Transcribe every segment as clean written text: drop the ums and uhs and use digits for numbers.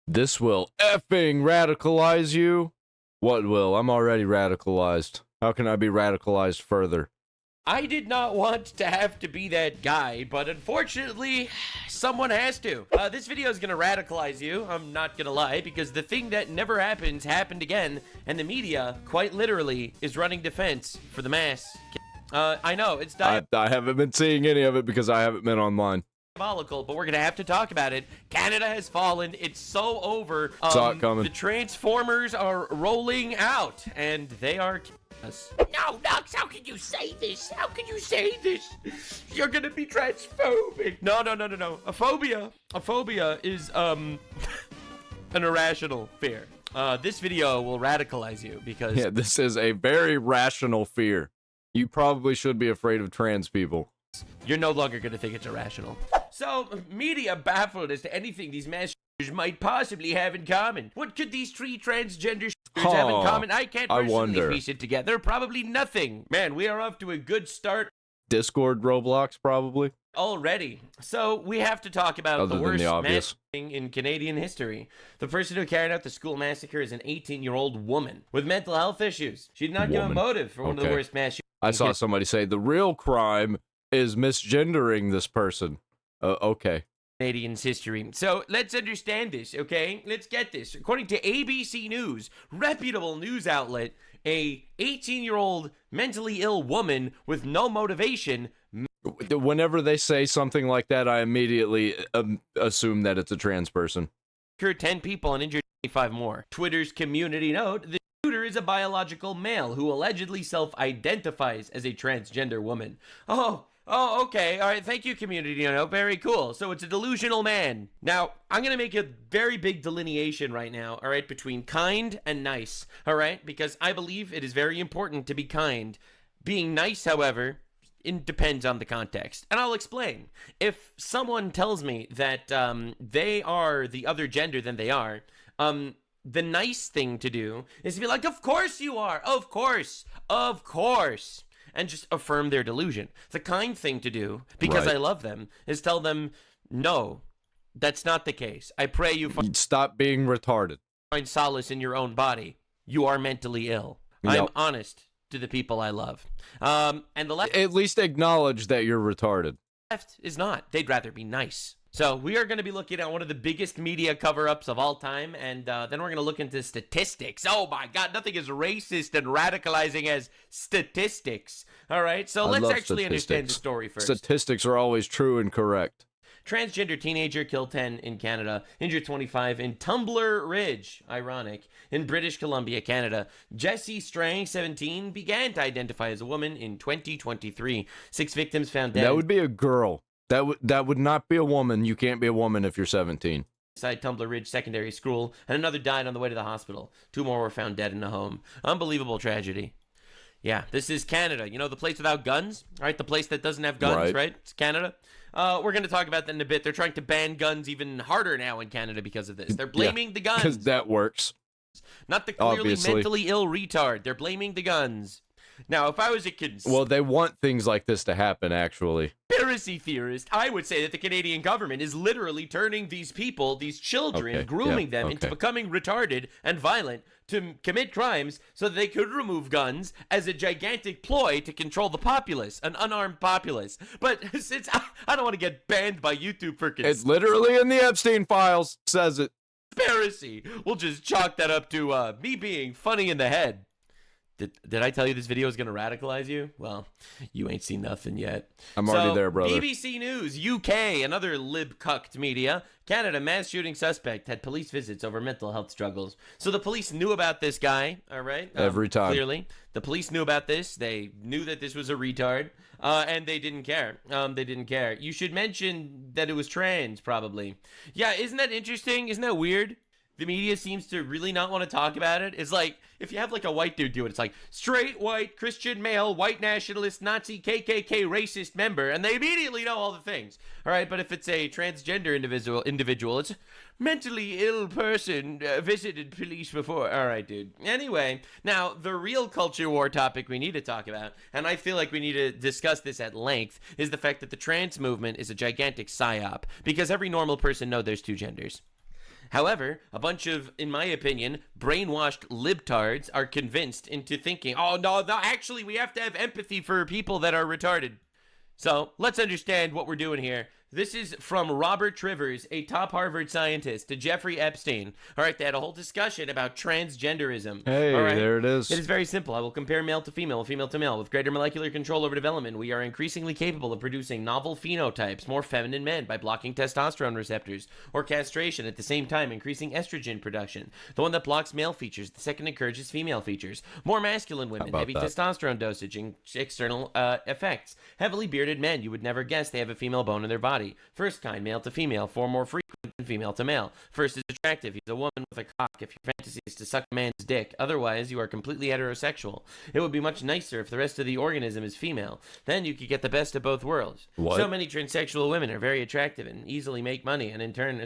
This will effing radicalize you. What will? I'm already radicalized. How can I be radicalized further? I did not want to have to be that guy, but unfortunately, someone has to. This video is gonna radicalize you, I'm not gonna lie, because the thing that never happens happened again, and the media, quite literally, is running defense for the mass. I know, it's I haven't been seeing any of it because I haven't been online. Diabolical, but we're gonna have to talk about it. Canada has fallen. It's so over. Saw it coming. The Transformers are rolling out, and they are us. No, Nux, how can you say this? How can you say this? You're gonna be transphobic. No. A phobia is, an irrational fear. This video will radicalize you because... Yeah, this is a very rational fear. You probably should be afraid of trans people. You're no longer gonna think it's irrational. So, media baffled as to anything these mass might possibly have in common. What could these three transgender have in common? I can't personally piece it together. Probably nothing. Man, we are off to a good start. Discord, Roblox, probably. Already. So, we have to talk about the worst mass in Canadian history. The person who carried out the school massacre is an 18-year-old woman with mental health issues. She did not give a motive for one of the worst mass shootings. I saw somebody say the real crime is misgendering this person. Okay. Canadian's history. So let's understand this, okay? Let's get this. According to ABC News, reputable news outlet, a 18-year-old mentally ill woman with no motivation. Whenever they say something like that, I immediately assume that it's a trans person. 10 people and injured 25 more. Twitter's community note, the shooter is a biological male who allegedly self-identifies as a transgender woman. Oh, okay. All right. Thank you, community. Very cool. So it's a delusional man. Now, I'm going to make a very big delineation right now, all right, between kind and nice, all right, because I believe it is very important to be kind. Being nice, however, it depends on the context. And I'll explain. If someone tells me that they are the other gender than they are, the nice thing to do is to be like, of course you are. Of course. And just affirm their delusion. The kind thing to do, because I love them, is tell them, no, that's not the case. I pray you stop being retarded. Find solace in your own body. You are mentally ill. Yep. I'm honest to the people I love. And the left... At least acknowledge that you're retarded. Left is not. They'd rather be nice. So we are going to be looking at one of the biggest media cover-ups of all time, and then we're going to look into statistics. Oh my God, nothing is racist and radicalizing as statistics. All right, so let's actually understand the story first. Statistics are always true and correct. Transgender teenager killed 10 in Canada, injured 25 in Tumbler Ridge, ironic, in British Columbia, Canada. Jessie Strang, 17, began to identify as a woman in 2023. 6 victims found dead. That would be a girl. That would not be a woman. You can't be a woman if you're 17. Inside Tumbler Ridge Secondary School, and another died on the way to the hospital. 2 more were found dead in a home. Unbelievable tragedy. Yeah, this is Canada. You know, the place without guns, right? The place that doesn't have guns, right? It's Canada. We're going to talk about that in a bit. They're trying to ban guns even harder now in Canada because of this. They're blaming the guns. Because that works. Not the clearly mentally ill retard. They're blaming the guns. Now, if I was a well, they want things like this to happen, actually. Conspiracy theorist, I would say that the Canadian government is literally turning these people, these children, grooming them into becoming retarded and violent to commit crimes so that they could remove guns as a gigantic ploy to control the populace, an unarmed populace. But since I don't want to get banned by YouTube for it's literally in the Epstein files, says it. Conspiracy. We'll just chalk that up to me being funny in the head. Did I tell you this video is going to radicalize you? Well, you ain't seen nothing yet. I'm already there, brother. BBC News, UK, another lib-cucked media. Canada, mass shooting suspect had police visits over mental health struggles. So the police knew about this guy, all right? Every time. Clearly. The police knew about this. They knew that this was a retard, and they didn't care. They didn't care. You should mention that it was trans, probably. Yeah, isn't that interesting? Isn't that weird? The media seems to really not want to talk about it. It's like, if you have like a white dude do it, it's like, straight, white, Christian male, white nationalist, Nazi, KKK, racist member, and they immediately know all the things. All right, but if it's a transgender individual, it's mentally ill person, visited police before. All right, dude. Anyway, now, the real culture war topic we need to talk about, and I feel like we need to discuss this at length, is the fact that the trans movement is a gigantic psyop, because every normal person knows there's 2 genders. However, a bunch of, in my opinion, brainwashed libtards are convinced into thinking, oh, no, actually, we have to have empathy for people that are retarded. So let's understand what we're doing here. This is from Robert Trivers, a top Harvard scientist, to Jeffrey Epstein. All right, they had a whole discussion about transgenderism. Hey, all right? there it is. It is very simple. I will compare male to female to male. With greater molecular control over development, we are increasingly capable of producing novel phenotypes, more feminine men, by blocking testosterone receptors or castration, at the same time increasing estrogen production. The one that blocks male features, the second encourages female features. More masculine women, heavy testosterone dosage, and external effects. Heavily bearded men, you would never guess they have a female bone in their body. First kind, male to female, 4 more frequent than female to male. First is attractive. He's a woman with a cock if your fantasy is to suck a man's dick. Otherwise, you are completely heterosexual. It would be much nicer if the rest of the organism is female. Then you could get the best of both worlds. What? So many transsexual women are very attractive and easily make money, and in turn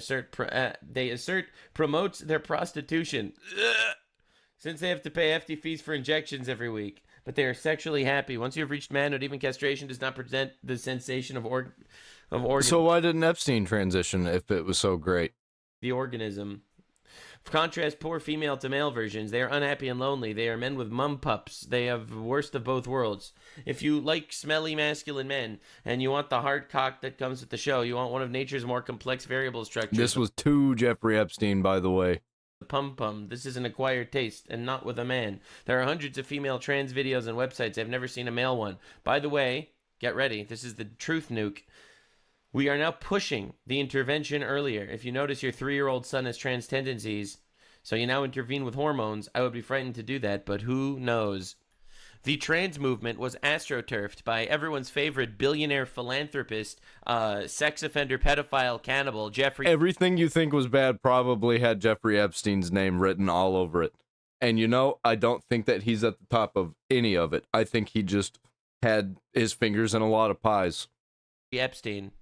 promotes their prostitution. Since they have to pay hefty fees for injections every week. But they are sexually happy. Once you have reached manhood, even castration does not present the sensation of organ. So why didn't Epstein transition if it was so great? The organism. Contrast poor female to male versions. They are unhappy and lonely. They are men with mum pups. They have the worst of both worlds. If you like smelly masculine men and you want the hard cock that comes with the show, you want one of nature's more complex variable structures. This was to Jeffrey Epstein, by the way. Pum-pum. This is an acquired taste, and not with a man. There are hundreds of female trans videos and websites. I've never seen a male one. By the way, get ready. This is the truth nuke. We are now pushing the intervention earlier. If you notice your 3-year-old son has trans tendencies, so you now intervene with hormones, I would be frightened to do that, but who knows? The trans movement was astroturfed by everyone's favorite billionaire philanthropist, sex offender, pedophile, cannibal, Jeffrey. Everything you think was bad probably had Jeffrey Epstein's name written all over it. And you know, I don't think that he's at the top of any of it. I think he just had his fingers in a lot of pies. Epstein.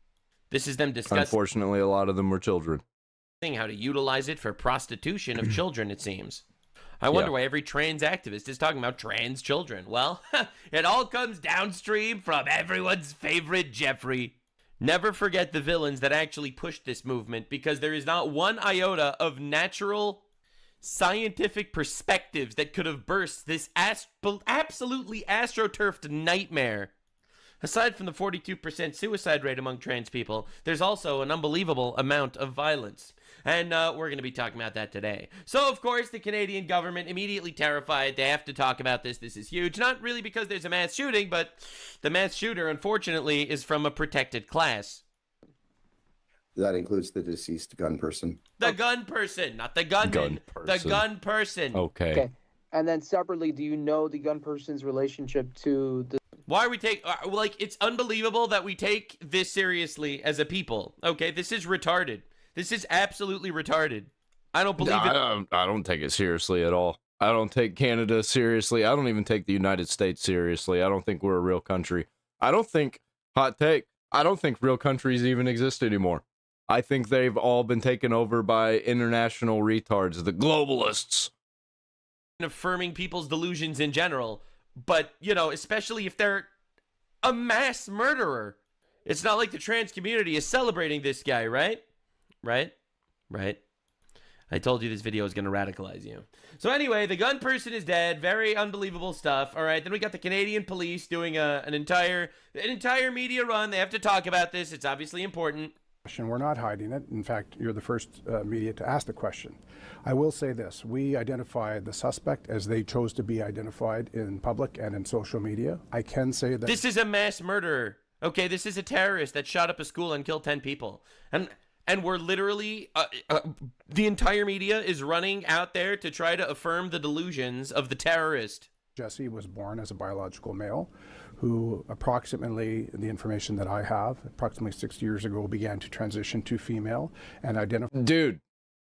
This is them discussing. Unfortunately, a lot of them were children. How to utilize it for prostitution of children, it seems. I wonder why every trans activist is talking about trans children. Well, it all comes downstream from everyone's favorite Jeffrey. Never forget the villains that actually pushed this movement, because there is not one iota of natural scientific perspectives that could have burst this absolutely astroturfed nightmare. Aside from the 42% suicide rate among trans people, there's also an unbelievable amount of violence. And we're going to be talking about that today. So, of course, the Canadian government immediately terrified. They have to talk about this. This is huge. Not really because there's a mass shooting, but the mass shooter, unfortunately, is from a protected class. That includes the deceased gun person. The gun person, not the gunman. The gun person. Okay. And then separately, do you know the gun person's relationship to the... Why are we it's unbelievable that we take this seriously as a people. Okay, this is retarded. This is absolutely retarded. I don't believe it. I don't take it seriously at all. I don't take Canada seriously. I don't even take the United States seriously. I don't think we're a real country. I don't think, hot take, I don't think real countries even exist anymore. I think they've all been taken over by international retards, the globalists. Affirming people's delusions in general, but, you know, especially if they're a mass murderer. It's not like the trans community is celebrating this guy, right? Right? I told you this video is going to radicalize you. So anyway, the gun person is dead. Very unbelievable stuff. All right, then we got the Canadian police doing an entire media run. They have to talk about this. It's obviously important. We're not hiding it. In fact, you're the first media to ask the question. I will say this. We identified the suspect as they chose to be identified in public and in social media. I can say that... This is a mass murderer. Okay, this is a terrorist that shot up a school and killed 10 people. And we're literally... the entire media is running out there to try to affirm the delusions of the terrorist. Jesse was born as a biological male who approximately, the information that I have, approximately 6 years ago began to transition to female and identify... Dude,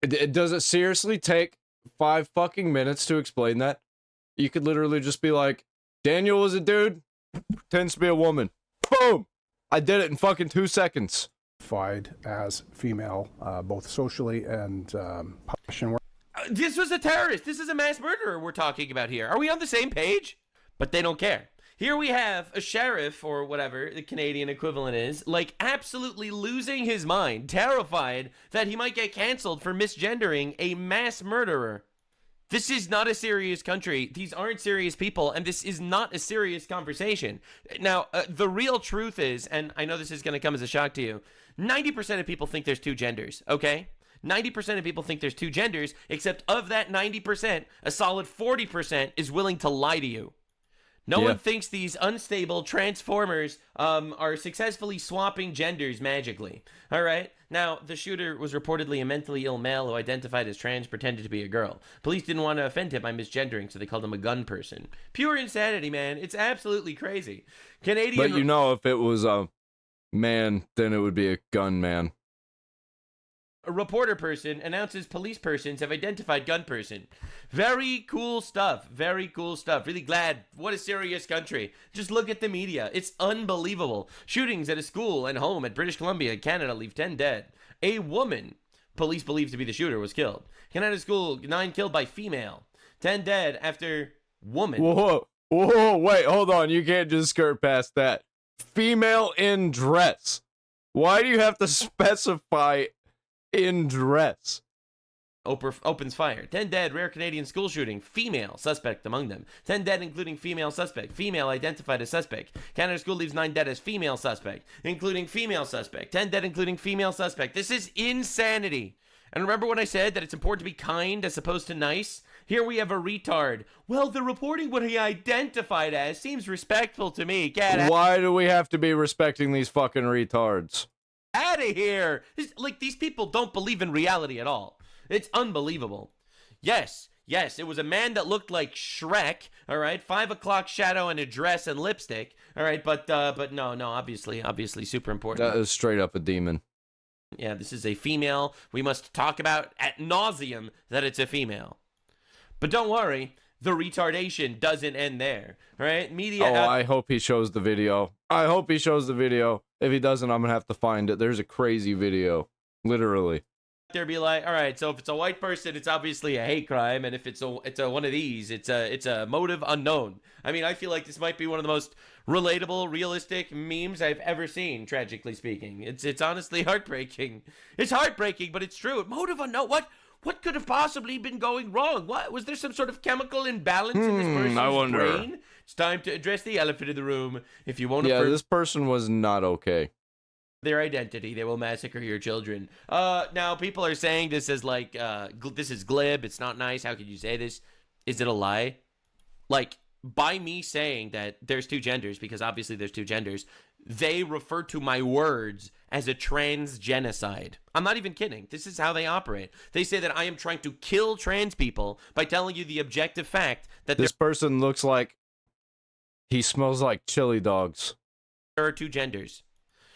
does it seriously take 5 fucking minutes to explain that? You could literally just be like, Daniel was a dude, pretends to be a woman. Boom! I did it in fucking 2 seconds. As female, both socially and publishing. This was a terrorist. This is a mass murderer we're talking about here. Are we on the same page? But they don't care. Here we have a sheriff, or whatever the Canadian equivalent is, like absolutely losing his mind, terrified that he might get canceled for misgendering a mass murderer. This is not a serious country. These aren't serious people, and this is not a serious conversation. Now, the real truth is, and I know this is going to come as a shock to you, 90% of people think there's two genders, okay? 90% of people think there's two genders, except of that 90%, a solid 40% is willing to lie to you. No one thinks these unstable transformers are successfully swapping genders magically. All right? Now, the shooter was reportedly a mentally ill male who identified as trans, pretended to be a girl. Police didn't want to offend him by misgendering, so they called him a gun person. Pure insanity, man. It's absolutely crazy. Canadian... But you know, if it was a man, then it would be a gun man. A reporter person announces police persons have identified gun person. Very cool stuff. Very cool stuff. Really glad. What a serious country. Just look at the media. It's unbelievable. Shootings at a school and home at British Columbia, Canada, leave 10 dead. A woman, police believe to be the shooter, was killed. Canada school, 9 killed by female. 10 dead after woman. Whoa, wait, hold on. You can't just skirt past that. Female in dress. Why do you have to specify in dress? Opens fire. 10 dead, rare Canadian school shooting. Female suspect among them. 10 dead, including female suspect. Female identified as suspect. Canada school leaves 9 dead as female suspect, including female suspect. 10 dead, including female suspect. This is insanity. And remember when I said that it's important to be kind as opposed to nice? Here we have a retard. Well, the reporting what he identified as seems respectful to me. Why do we have to be respecting these fucking retards? Out of here. Like, these people don't believe in reality at all. It's unbelievable. Yes, it was a man that looked like Shrek, all right? 5 o'clock shadow and a dress and lipstick, all right? But no, obviously super important. That is straight up a demon. Yeah, this is a female. We must talk about ad nauseum that it's a female. But don't worry, the retardation doesn't end there, all right? Media... I hope he shows the video. If he doesn't, I'm gonna have to find it. There's a crazy video, literally. There be like, all right, so if it's a white person, it's obviously a hate crime, and if it's a one of these, it's a motive unknown. I mean, I feel like this might be one of the most relatable, realistic memes I've ever seen. Tragically speaking, it's honestly heartbreaking. It's heartbreaking, but it's true. Motive unknown. What could have possibly been going wrong? What was there some sort of chemical imbalance in this person's brain? It's time to address the elephant in the room. If you won't, this person was not okay. Their identity, they will massacre your children. Now people are saying this is like, this is glib. It's not nice. How could you say this? Is it a lie? Like, by me saying that there's two genders, because obviously there's two genders, they refer to my words as a trans genocide. I'm not even kidding. This is how they operate. They say that I am trying to kill trans people by telling you the objective fact that this person looks like he smells like chili dogs. There are two genders.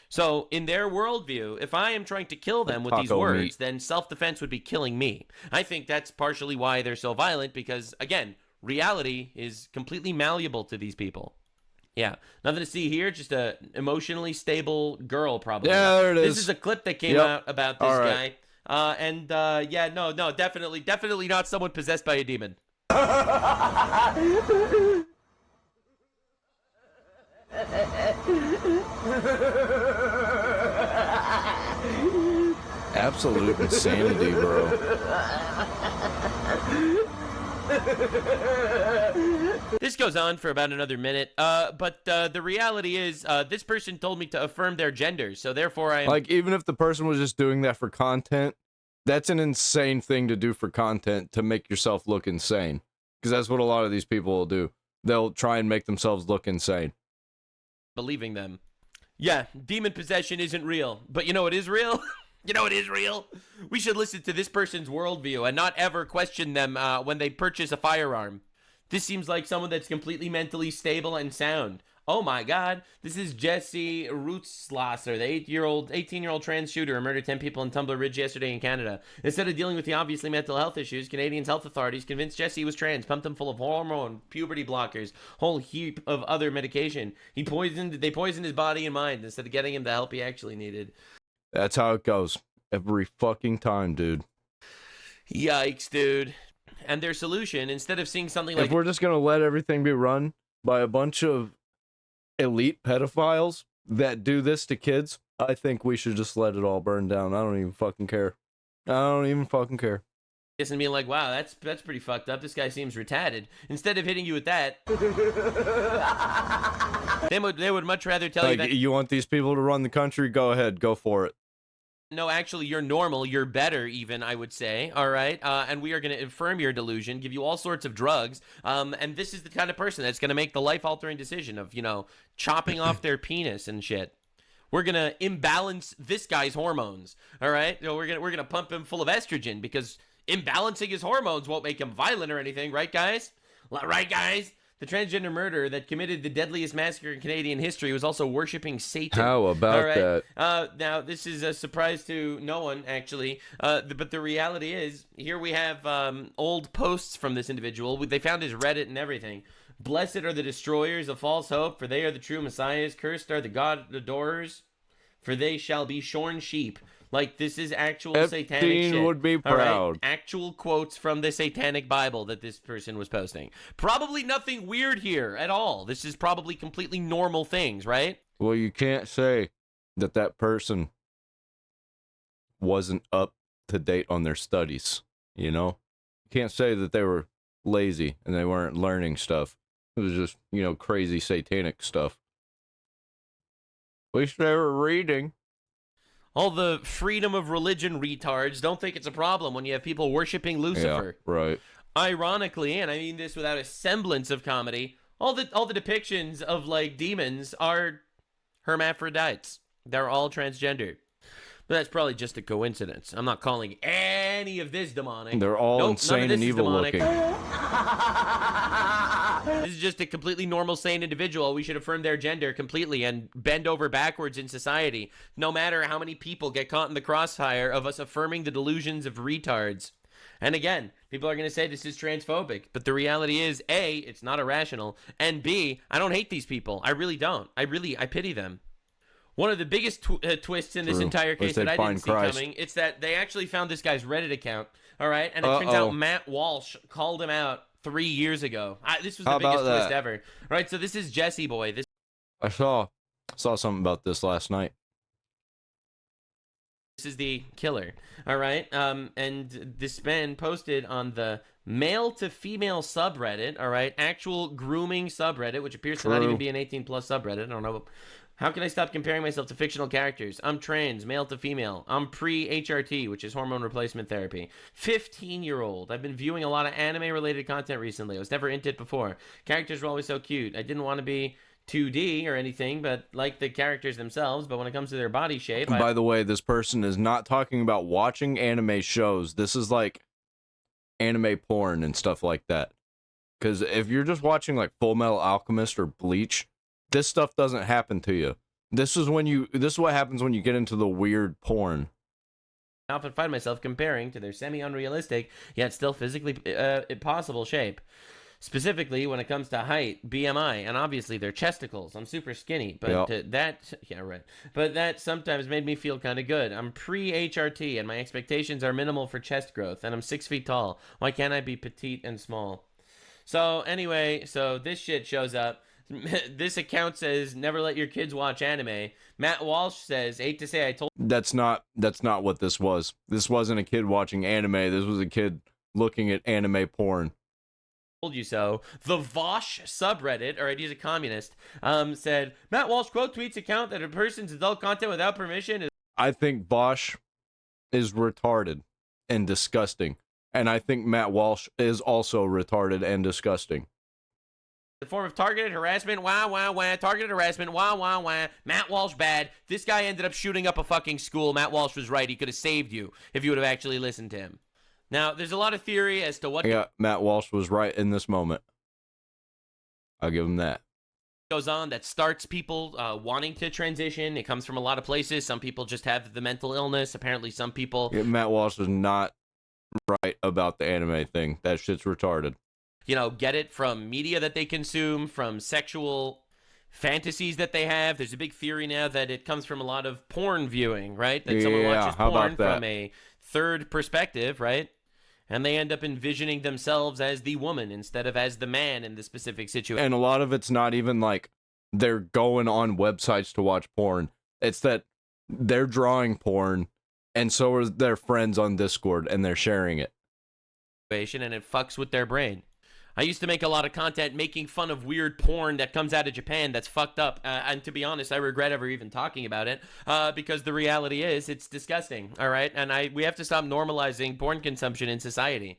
So in their worldview, if I am trying to kill them with these words, then self-defense would be killing me. I think that's partially why they're so violent, because, again, reality is completely malleable to these people. Yeah, nothing to see here, just a emotionally stable girl, probably. Yeah, there it is. This is a clip that came out about this guy. No, definitely not someone possessed by a demon. Absolute insanity, bro. This goes on for about another minute, but the reality is, this person told me to affirm their gender, so therefore I am... Like, even if the person was just doing that for content, that's an insane thing to do for content, to make yourself look insane. Because that's what a lot of these people will do. They'll try and make themselves look insane. Believing them. Yeah, demon possession isn't real, but you know what is real? You know what is real? We should listen to this person's worldview and not ever question them when they purchase a firearm. This seems like someone that's completely mentally stable and sound. Oh my god, this is Jesse Rootselaar, the 18-year-old trans shooter who murdered 10 people in Tumbler Ridge yesterday in Canada. Instead of dealing with the obviously mental health issues, Canadians' health authorities convinced Jesse he was trans, pumped him full of hormone, puberty blockers, whole heap of other medication. They poisoned his body and mind instead of getting him the help he actually needed. That's how it goes. Every fucking time, dude. Yikes, dude. And their solution, instead of seeing something like... If we're just gonna let everything be run by a bunch of elite pedophiles that do this to kids, I think we should just let it all burn down. I don't even fucking care. I don't even fucking care. And being like, wow, that's pretty fucked up. This guy seems retarded. Instead of hitting you with that, they would much rather tell you that you want these people to run the country? Go ahead, go for it. no, actually, you're normal. You're better, even, I would say. All right. And we are going to affirm your delusion, give you all sorts of drugs. And this is the kind of person that's going to make the life-altering decision of, chopping off their penis and shit. We're going to imbalance this guy's hormones. All right. We're going to pump him full of estrogen because imbalancing his hormones won't make him violent or anything. Right, guys? Right, guys? The transgender murderer that committed the deadliest massacre in Canadian history was also worshiping Satan. How about that? Now, this is a surprise to no one, actually. But the reality is, here we have old posts from this individual. They found his Reddit and everything. Blessed are the destroyers of false hope, for they are the true messiahs. Cursed are the God adorers, for they shall be shorn sheep. Like, this is actual satanic shit. Would be proud. Right? Actual quotes from the satanic Bible that this person was posting. Probably nothing weird here at all. This is probably completely normal things, right? Well, you can't say that person wasn't up to date on their studies, You can't say that they were lazy and they weren't learning stuff. It was just, crazy satanic stuff. At least they were reading. All the freedom of religion retards don't think it's a problem when you have people worshiping Lucifer. Yeah, right. Ironically, and I mean this without a semblance of comedy, all the depictions of like demons are hermaphrodites. They're all transgender. But that's probably just a coincidence. I'm not calling any of this demonic. They're all insane and evil looking. This is just a completely normal, sane individual. We should affirm their gender completely and bend over backwards in society, no matter how many people get caught in the crossfire of us affirming the delusions of retards. And again, people are going to say this is transphobic, but the reality is, A, it's not irrational, and B, I don't hate these people. I really don't. I pity them. One of the biggest twists in this entire case that I didn't see coming, it's that they actually found this guy's Reddit account, all right? And it turns out Matt Walsh called him out 3 years ago. This was the biggest twist ever. All right, so this is Jesse Boy. I saw something about this last night. This is the killer, all right? And this man posted on the male to female subreddit, all right? Actual grooming subreddit, which appears to not even be an 18-plus subreddit. I don't know. How can I stop comparing myself to fictional characters? I'm trans, male to female. I'm pre-HRT, which is hormone replacement therapy. 15-year-old. I've been viewing a lot of anime-related content recently. I was never into it before. Characters were always so cute. I didn't want to be 2D or anything, but like the characters themselves. But when it comes to their body shape... By the way, this person is not talking about watching anime shows. This is like anime porn and stuff like that. Because if you're just watching like Full Metal Alchemist or Bleach... this stuff doesn't happen to you. This is what happens when you get into the weird porn. I often find myself comparing to their semi-unrealistic, yet still physically possible shape. Specifically when it comes to height, BMI, and obviously their chesticles. I'm super skinny, but But that sometimes made me feel kind of good. I'm pre-HRT, and my expectations are minimal for chest growth, and I'm 6 feet tall. Why can't I be petite and small? So anyway, this shit shows up. This account says never let your kids watch anime. Matt Walsh says, hate to say I told... That's not what this was. This wasn't a kid watching anime. This was a kid looking at anime porn. Told you so. The Vosh subreddit, all right, he's a communist, said, Matt Walsh quote tweets account that a person's adult content without permission is... I think Vosh is retarded and disgusting. And I think Matt Walsh is also retarded and disgusting. The form of targeted harassment, wah, wah, wah, targeted harassment, wah, wah, wah. Matt Walsh bad. This guy ended up shooting up a fucking school. Matt Walsh was right. He could have saved you if you would have actually listened to him. Now, there's a lot of theory as to what... Yeah, Matt Walsh was right in this moment. I'll give him that. Goes on that starts people wanting to transition. It comes from a lot of places. Some people just have the mental illness. Apparently, some people... Yeah, Matt Walsh was not right about the anime thing. That shit's retarded. Get it from media that they consume, from sexual fantasies that they have. There's a big theory now that it comes from a lot of porn viewing, right? That someone watches porn from a third perspective, right? And they end up envisioning themselves as the woman instead of as the man in the specific situation. And a lot of it's not even like they're going on websites to watch porn. It's that they're drawing porn, and so are their friends on Discord, and they're sharing it. And it fucks with their brain. I used to make a lot of content making fun of weird porn that comes out of Japan that's fucked up. And to be honest, I regret ever even talking about it because the reality is it's disgusting. All right. And we have to stop normalizing porn consumption in society.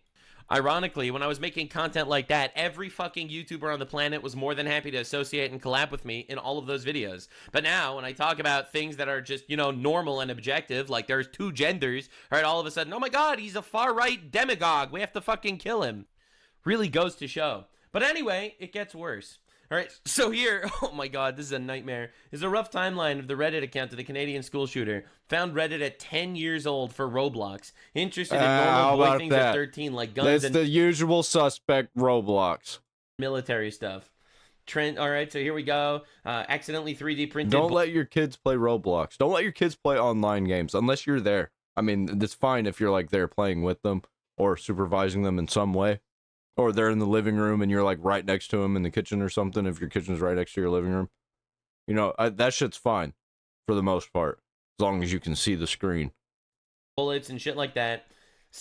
Ironically, when I was making content like that, every fucking YouTuber on the planet was more than happy to associate and collab with me in all of those videos. But now, when I talk about things that are just, you know, normal and objective, like there's two genders, right, all of a sudden, oh my god, he's a far-right demagogue, we have to fucking kill him. Really goes to show. But anyway, it gets worse. All right, so here, oh my god, this is a nightmare, is a rough timeline of the Reddit account of the Canadian school shooter. Found Reddit at 10 years old for Roblox. Interested in normal boy things at 13, like guns That's and the usual suspect, Roblox. military stuff. Trent, all right, so here we go. Accidentally 3D printed. Don't let your kids play Roblox. Don't let your kids play online games unless you're there. I mean, it's fine if you're like there playing with them or supervising them in some way. Or they're in the living room and you're like right next to them in the kitchen or something, if your kitchen's right next to your living room. You know, that shit's fine for the most part, as long as you can see the screen. Bullets and shit like that.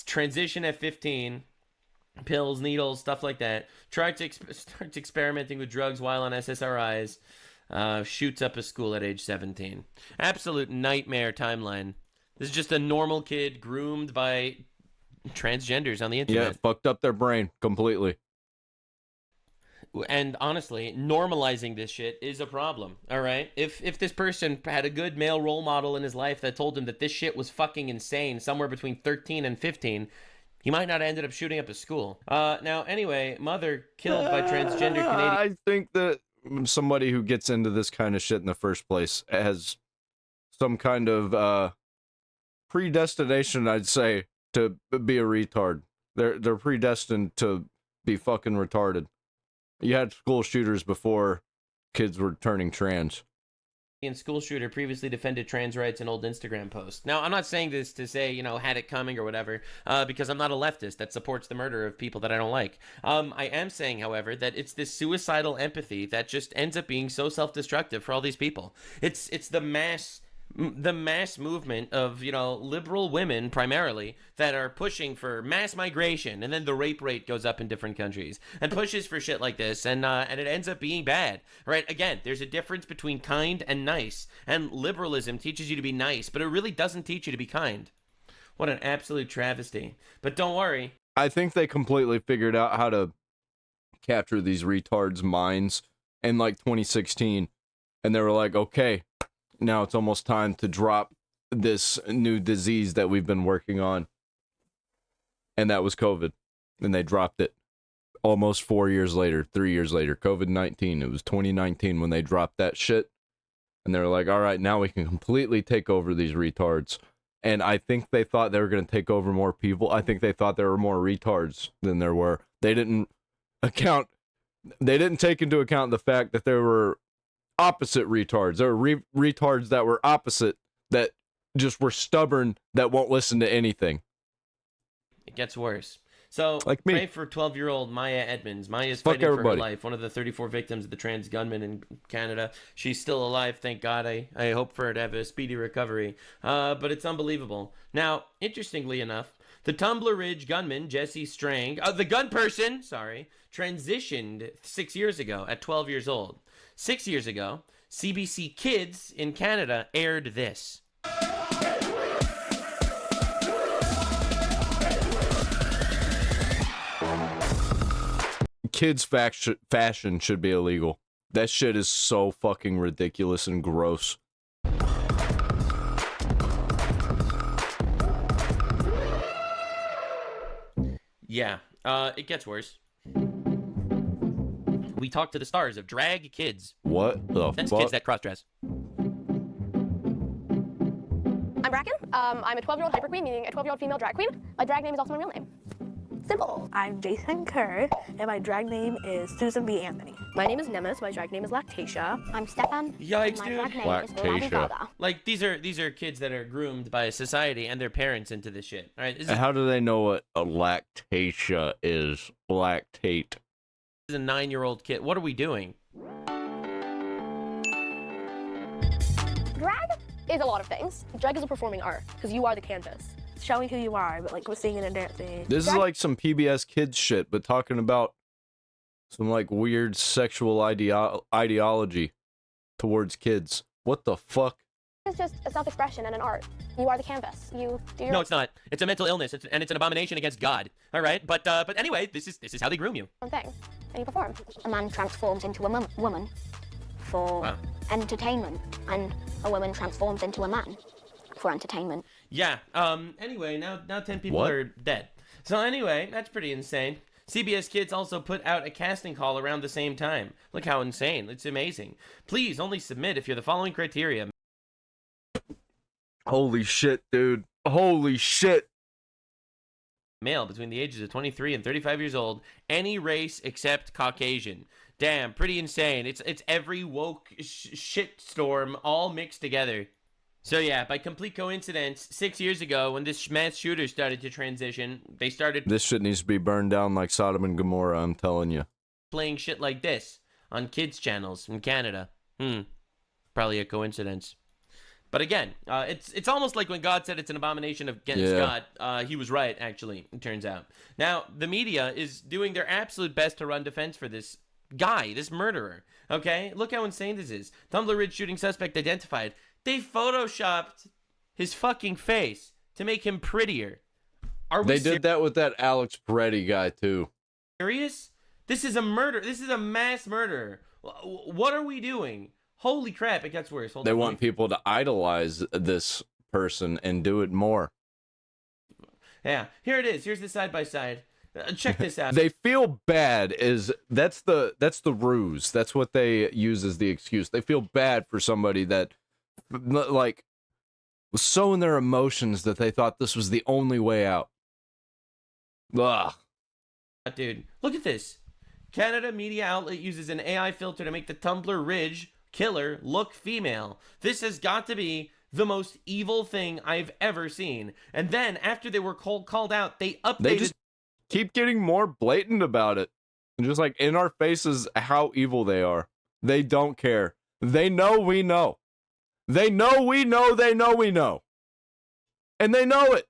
Transition at 15. Pills, needles, stuff like that. Starts experimenting with drugs while on SSRIs. Shoots up a school at age 17. Absolute nightmare timeline. This is just a normal kid groomed by transgenders on the internet. Yeah, fucked up their brain completely. And honestly, normalizing this shit is a problem, all right? If this person had a good male role model in his life that told him that this shit was fucking insane somewhere between 13 and 15, he might not have ended up shooting up a school. Now, anyway, mother killed by transgender Canadian... I think that somebody who gets into this kind of shit in the first place has some kind of predestination, I'd say, to be a retard. They're predestined to be fucking retarded. You had school shooters before kids were turning trans. School shooter previously defended trans rights in old Instagram posts. Now, I'm not saying this to say, you know, had it coming or whatever, because I'm not a leftist that supports the murder of people that I don't like. I am saying, however, that it's this suicidal empathy that just ends up being so self-destructive for all these people. It's the mass movement of, you know, liberal women primarily that are pushing for mass migration, and then the rape rate goes up in different countries and pushes for shit like this, and it ends up being bad, right? Again, there's a difference between kind and nice, and liberalism teaches you to be nice, but it really doesn't teach you to be kind. What an absolute travesty. But don't worry. I think they completely figured out how to capture these retards' minds in like 2016, and they were like, okay, now it's almost time to drop this new disease that we've been working on. And that was COVID. And they dropped it almost 4 years later, 3 years later, COVID-19. It was 2019 when they dropped that shit. And they were like, all right, now we can completely take over these retards. And I think they thought they were going to take over more people. I think they thought there were more retards than there were. They didn't take into account the fact that there were opposite retards. There were retards that were opposite, that just were stubborn, that won't listen to anything. It gets worse. So, like me. Pray for 12-year-old Maya Edmonds. Maya's fighting for her life. One of the 34 victims of the trans gunman in Canada. She's still alive, thank God. I hope for her to have a speedy recovery. But it's unbelievable. Now, interestingly enough, the Tumbler Ridge gunman, Jesse Strang, the gun person, transitioned 6 years ago at 12 years old. 6 years ago, CBC Kids in Canada aired this. Kids' fashion should be illegal. That shit is so fucking ridiculous and gross. Yeah, it gets worse. We talk to the stars of drag kids. What the That's fuck? kids that cross-dress. I'm Bracken. I'm a 12-year-old hyper queen, meaning a 12-year-old female drag queen. My drag name is also my real name. Simple. I'm Jason Kerr, and my drag name is Susan B. Anthony. My name is Nemes. My drag name is Lactatia. I'm Stefan. Yikes, my dude. drag name Lactatia. is Gaga. Like, these are kids that are groomed by society and their parents into this shit. All right, this is, How do they know what a lactatia is? Lactate. this is a 9-year-old kid. What are we doing? is a lot of things. Drag is a performing art because you are the canvas. Showing who you are, but like with singing and dancing. This is like some PBS kids shit, but talking about some like weird sexual ideology towards kids. What the fuck? It's just a self-expression and an art. You are the canvas. You do your No, it's not. It's a mental illness, and it's an abomination against God. All right, but anyway, this is how they groom you. own thing, and you perform. A man transforms into a woman for entertainment, and a woman transforms into a man for entertainment. Yeah. Anyway, now 10 people What? are dead. So anyway, that's pretty insane. CBS Kids also put out a casting call around the same time. Look how insane. It's amazing. Please only submit if you're the following criteria. Holy shit, dude. Holy shit. Male between the ages of 23 and 35 years old, any race except Caucasian. Damn, pretty insane. It's every woke shitstorm all mixed together. So yeah, by complete coincidence, 6 years ago when this mass shooter started to transition, they started This shit needs to be burned down like Sodom and Gomorrah, I'm telling you. playing shit like this on kids' channels in Canada. Probably a coincidence. But again, it's almost like when God said it's an abomination against God. He was right, actually, it turns out. Now, the media is doing their absolute best to run defense for this guy, this murderer. Okay? Look how insane this is. Tumbler Ridge shooting suspect identified. They photoshopped his fucking face to make him prettier. Are we They did that with that Alex Peretti guy, too. serious? This is a murder. This is a mass murder. What are we doing? Holy crap, it gets worse. Hold They on, want people to idolize this person and do it more. Yeah, here it is. Here's the side-by-side. Check this out. They feel bad that's the ruse. That's what they use as the excuse. They feel bad for somebody that like was so in their emotions that they thought this was the only way out. Ugh. Dude, look at this. Canada media outlet uses an AI filter to make the Tumbler Ridge killer look female. This has got to be the most evil thing I've ever seen. And then, after they were called out, they updated... They just keep getting more blatant about it. And just like in our faces how evil they are. They don't care. They know we know. They know we know they know we know. And they know it.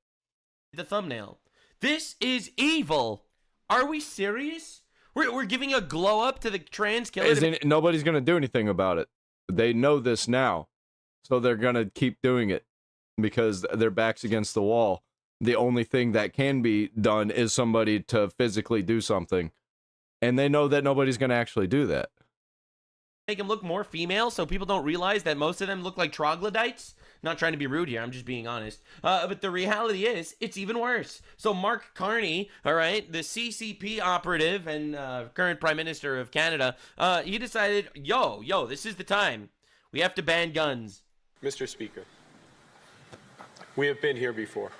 the thumbnail. This is evil. Are we serious? We're giving a glow up to the trans killer. Nobody's going to do anything about it. They know this now. So they're going to keep doing it because their back's against the wall. The only thing that can be done is somebody to physically do something. And they know that nobody's going to actually do that. Make them look more female so people don't realize that most of them look like troglodytes. Not trying to be rude here, I'm just being honest. But the reality is, it's even worse. So Mark Carney, all right, the CCP operative and current Prime Minister of Canada, he decided, yo, this is the time. We have to ban guns. Mr. Speaker, we have been here before.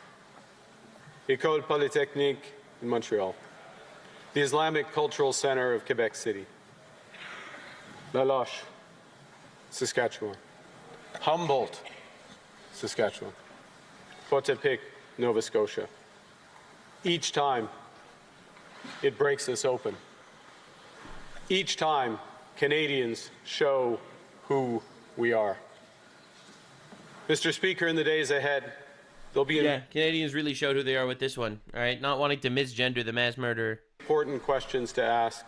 École Polytechnique in Montreal, the Islamic Cultural Center of Quebec City, La Loche, Saskatchewan, Humboldt, Saskatchewan, Potepic, Nova Scotia. Each time, it breaks us open. Each time, Canadians show who we are. Mr. Speaker, in the days ahead, there'll be Canadians really showed who they are with this one, all right? Not wanting to misgender the mass murderer. important questions to ask,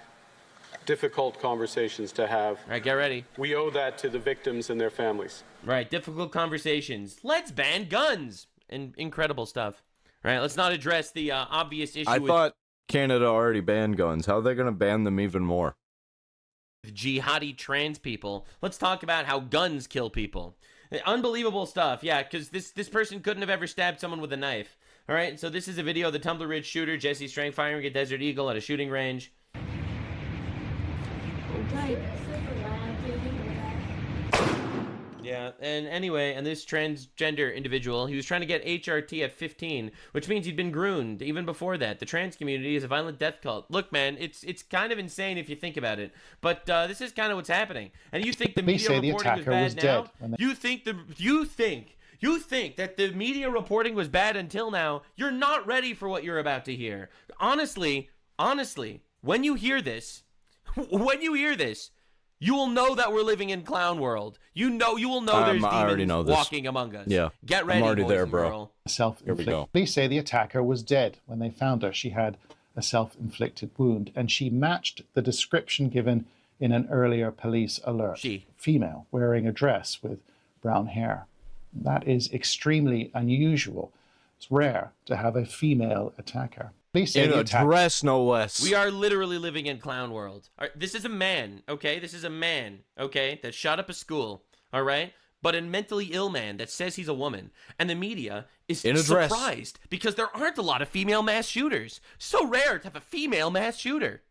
difficult conversations to have. All right, get ready. We owe that to the victims and their families. Right, difficult conversations. Let's ban guns. And incredible stuff. All right, let's not address the obvious issue I with thought Canada already banned guns. How are they going to ban them even more? jihadi trans people. Let's talk about how guns kill people. Unbelievable stuff, yeah, because this person couldn't have ever stabbed someone with a knife. All right, so this is a video of the Tumbler Ridge shooter, Jesse Strang, firing a Desert Eagle at a shooting range. Yeah, and anyway, and this transgender individual, he was trying to get HRT at 15, which means he'd been groomed even before that. The trans community is a violent death cult. Look, man, it's kind of insane if you think about it, but this is kind of what's happening. And you think the media reporting was bad now? You think that the media reporting was bad until now? You're not ready for what you're about to hear. Honestly, when you hear this, You will know that we're living in clown world. You will know there's I already demons know this. walking among us. Yeah. Get ready, I'm already boys there, and bro. girl. Self-inflicted. Police say the attacker was dead when they found her. She had a self-inflicted wound, and she matched the description given in an earlier police alert. Female, wearing a dress with brown hair. That is extremely unusual. It's rare to have a female attacker. Police say In the a attacker dress, no less. We are literally living in clown world. All right, this is a man, okay? This is a man, okay, that shot up a school, all right? But a mentally ill man that says he's a woman. And the media is In a dress. surprised because there aren't a lot of female mass shooters. So rare to have a female mass shooter.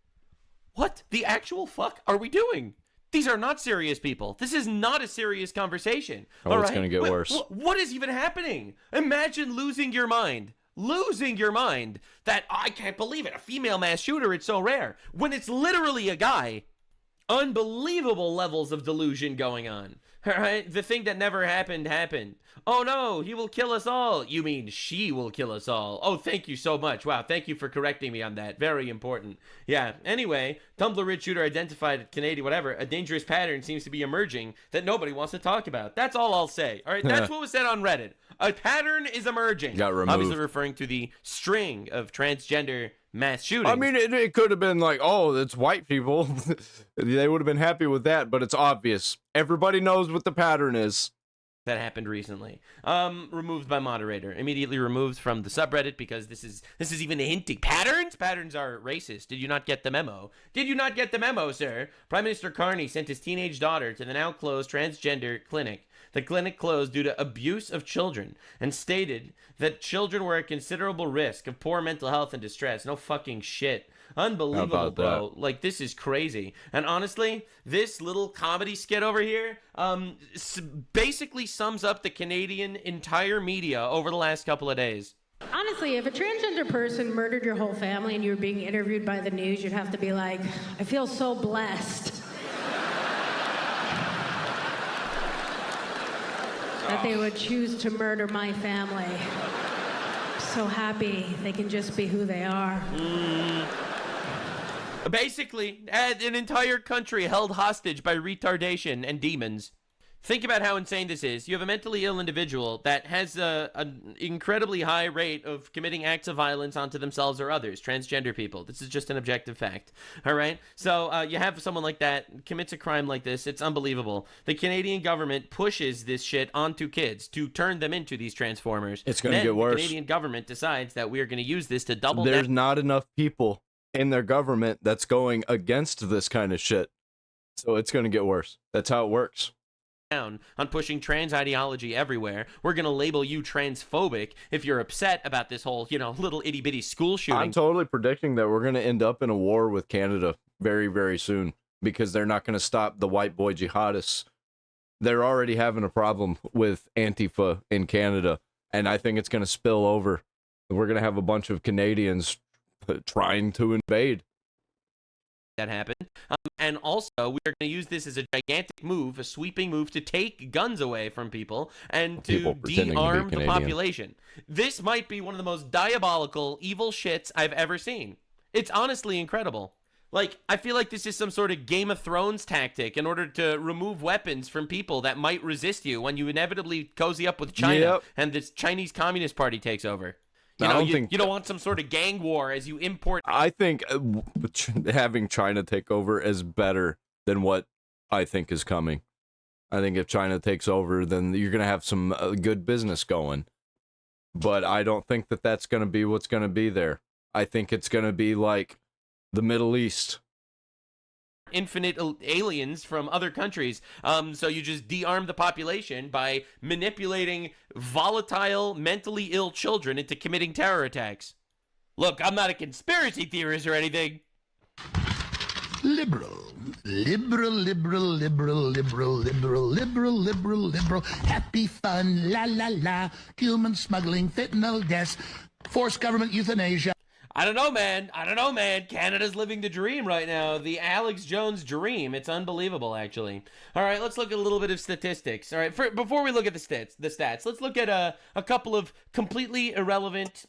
What the actual fuck are we doing? These are not serious people. This is not a serious conversation. Oh, all it's right? gonna get worse. What is even happening? Imagine losing your mind. Losing your mind that I can't believe it. A female mass shooter, it's so rare. When it's literally a guy. Unbelievable levels of delusion going on. All right? The thing that never happened happened. Oh no, he will kill us all. You mean she will kill us all. Oh, thank you so much. Wow, thank you for correcting me on that. Very important. Yeah, anyway, Tumbler Ridge shooter identified at Canadian, whatever. A dangerous pattern seems to be emerging that nobody wants to talk about. That's all I'll say. All right, that's what was said on Reddit. A pattern is emerging. Got removed. Obviously referring to the string of transgender mass shootings. I mean, it could have been like, oh, it's white people. They would have been happy with that, but it's obvious. Everybody knows what the pattern is. That happened recently. Removed by moderator. Immediately removed from the subreddit because this is even hinting. Patterns? Patterns are racist. Did you not get the memo? Did you not get the memo, sir? Prime Minister Carney sent his teenage daughter to the now closed transgender clinic. The clinic closed due to abuse of children and stated that children were at considerable risk of poor mental health and distress. No fucking shit. Unbelievable, bro. Like, this is crazy. And honestly, this little comedy skit over here basically sums up the Canadian entire media over the last couple of days. Honestly, if a transgender person murdered your whole family and you were being interviewed by the news, you'd have to be like, I feel so blessed that they would choose to murder my family. I'm so happy they can just be who they are. Basically, an entire country held hostage by retardation and demons. Think about how insane this is. You have a mentally ill individual that has an incredibly high rate of committing acts of violence onto themselves or others, transgender people. This is just an objective fact. All right? So you have someone like that commits a crime like this. It's unbelievable. The Canadian government pushes this shit onto kids to turn them into these transformers. It's going to get worse. The Canadian government decides that we are going to use this to double There's down. not enough people in their government that's going against this kind of shit. So it's going to get worse. That's how it works. On pushing trans ideology everywhere. We're going to label you transphobic if you're upset about this whole, little itty bitty school shooting. I'm totally predicting that we're going to end up in a war with Canada very, very soon because they're not going to stop the white boy jihadists. They're already having a problem with Antifa in Canada, and I think it's going to spill over. We're going to have a bunch of Canadians trying to invade. That happened. And also, we are going to use this as a gigantic move, a sweeping move to take guns away from people and to de-arm the population. This might be one of the most diabolical, evil shits I've ever seen. It's honestly incredible. Like, I feel like this is some sort of Game of Thrones tactic in order to remove weapons from people that might resist you when you inevitably cozy up with China and this Chinese Communist Party takes over. You don't want some sort of gang war as you import. I think having China take over is better than what I think is coming. I think if China takes over, then you're going to have some good business going. But I don't think that that's going to be what's going to be there. I think it's going to be like the Middle East. Infinite aliens from other countries. So you just de-arm the population by manipulating volatile, mentally ill children into committing terror attacks. Look, I'm not a conspiracy theorist or anything. Liberal. Happy fun, la la la. Human smuggling, fentanyl deaths, forced government euthanasia. I don't know, man. Canada's living the dream right now. The Alex Jones dream. It's unbelievable, actually. All right, let's look at a little bit of statistics. All right, before we look at the stats, let's look at a couple of completely irrelevant,